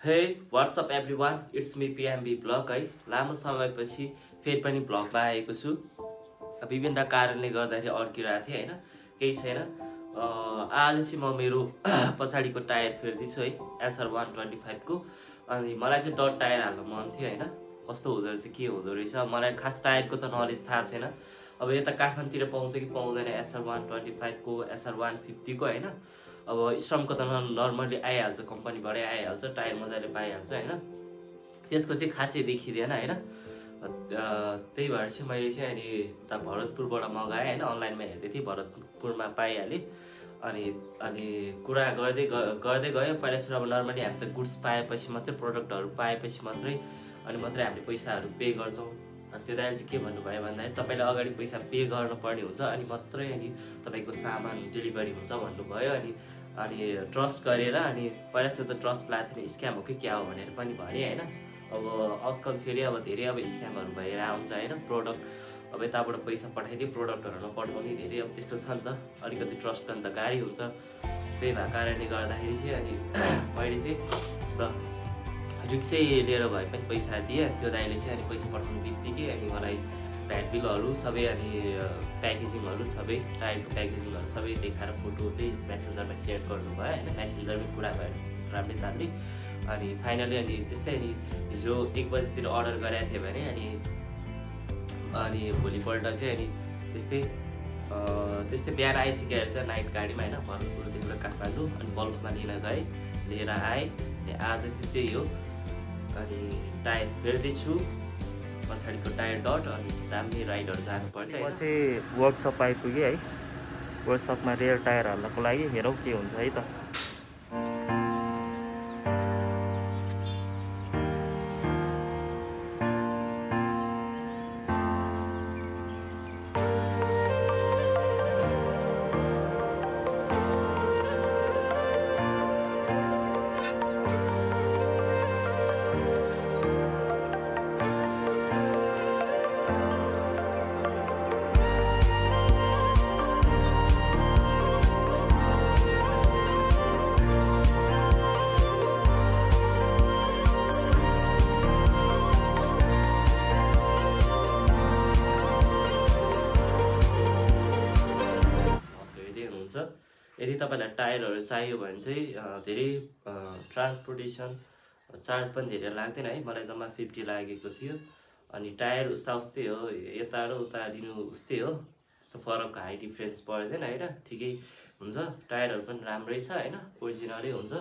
हे what's up everyone, it's me PMB blog है। लामो समयपछि फेरि पनि ब्लगमा आएको छु। विभिन्न कारणले गर्दाखेरि अड्किरहेको थिएँ होइन, केही छैन। आज चाहिँ म मेरो पछाडिको टायर फेर्दैछु है, एसआर 125 को। अनि मलाई चाहिँ डट टायर हाल्नु मन थियो होइन, कस्तो हुँदो रहेछ के हुँदो रहेछ। मलाई खास टायरको त नलेज थाहा छैन। अब यता काठमाडौँतिर पाउँछ कि पाउँदैन एसआर 125 को, एसआर 150 को होइन। अब स्ट्रमको त नर्मली आइहाल्छ, कम्पनीबाटै आइहाल्छ, टायर मजाले पाइहाल्छ होइन। त्यसको चाहिँ खासै देखिँदैन होइन। त्यही भएर चाहिँ मैले चाहिँ अनि उता भरतपुरबाट मगाएँ होइन, अनलाइनमा हेर्दै थिएँ, भरतपुरमा पाइहालेँ। अनि कुरा गर्दै गयो। पहिला सुरु अब नर्मली हामी त गुड्स पाएपछि मात्रै, प्रडक्टहरू पाएपछि मात्रै हामीले पैसाहरू पे गर्छौँ। अनि त्यो दाइले चाहिँ के भन्नुभयो भन्दाखेरि तपाईँले अगाडि पैसा पे गर्नुपर्ने हुन्छ, अनि मात्रै अनि तपाईँको सामान डेलिभरी हुन्छ भन्नुभयो। अनि ट्रस्ट गरेर अनि पहिला सुरु त ट्रस्ट लाग्थेन, स्क्याम हो कि क्या हो भनेर पनि भने होइन। अब आजकल फेरि अब धेरै अब स्क्यामहरू भएर आउँछ होइन। प्रोडक्ट अब यताबाट पैसा पठाइदियो, प्रोडक्टहरू नपठाउने धेरै अब त्यस्तो छ नि त, अलिकति ट्रस्ट गर्न त गाह्रै हुन्छ। त्यही भएको कारणले गर्दाखेरि चाहिँ अनि मैले चाहिँ रिक्सै लिएर भए पनि पैसा दिएँ। त्यो दाइले चाहिँ अनि पैसा पठाउनु बित्तिकै अनि मलाई भ्याट बिलहरू सबै अनि प्याकेजिङहरू सबै, टायरको प्याकेजिङहरू सबै देखाएर फोटो चाहिँ मेसेन्जरमा सेयर गर्नुभयो होइन। मेसेन्जरमै कुरा भयो राम्रै तालले। अनि फाइनली अनि त्यस्तै अनि हिजो 1 बजीतिर अर्डर गरेको थिएँ भने अनि भोलिपल्ट चाहिँ अनि त्यस्तै बिहान आइसकेर चाहिँ नाइट गाडीमा होइन, भरतपुरदेखि काठमाडौँ अनि बल्कमा लिएर आएँ। अनि आज चाहिँ त्यही हो। अनि टायर फेर्दैछु, पछाडिको टायर डट। अनि दामी राइडहरू जानुपर्छ। म चाहिँ वर्कसप आइपुगेँ है। वर्कसपमा रेयर टायर हाल्नको लागि हेरौँ के हुन्छ है त। यदि तपाईँलाई टायरहरू चाहियो भने चाहिँ धेरै ट्रान्सपोर्टेसन चार्ज पनि धेरै लाग्दैन है। मलाई जम्मा 50 लागेको थियो। अनि टायर उस्तै हो, यता र उता लिनु उस्तै हो, त्यस्तो फरक हाई डिफ्रेन्स पर्दैन होइन, ठिकै हुन्छ। टायरहरू पनि राम्रै छ होइन, ओरिजिनलै हुन्छ।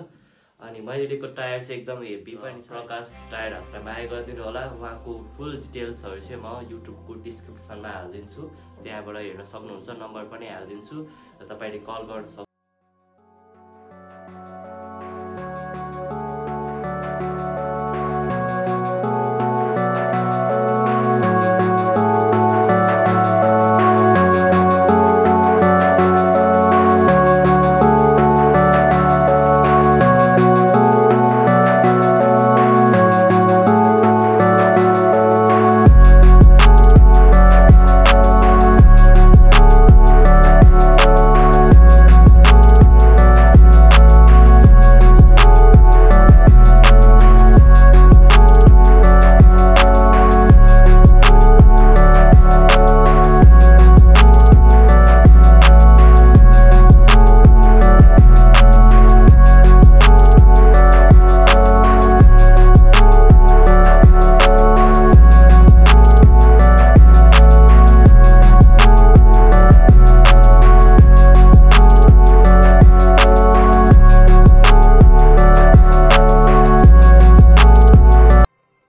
अनि मैले लिएको टायर चाहिँ एकदम हेभी पनि छ। प्रकाश टायर हाउसलाई माया गरिदिनु होला। उहाँको फुल डिटेल्सहरू चाहिँ म युट्युबको डिस्क्रिप्सनमा हालिदिन्छु, त्यहाँबाट हेर्न सक्नुहुन्छ। नम्बर पनि हालिदिन्छु र तपाईँले कल गर्न सक्नुहुन्छ।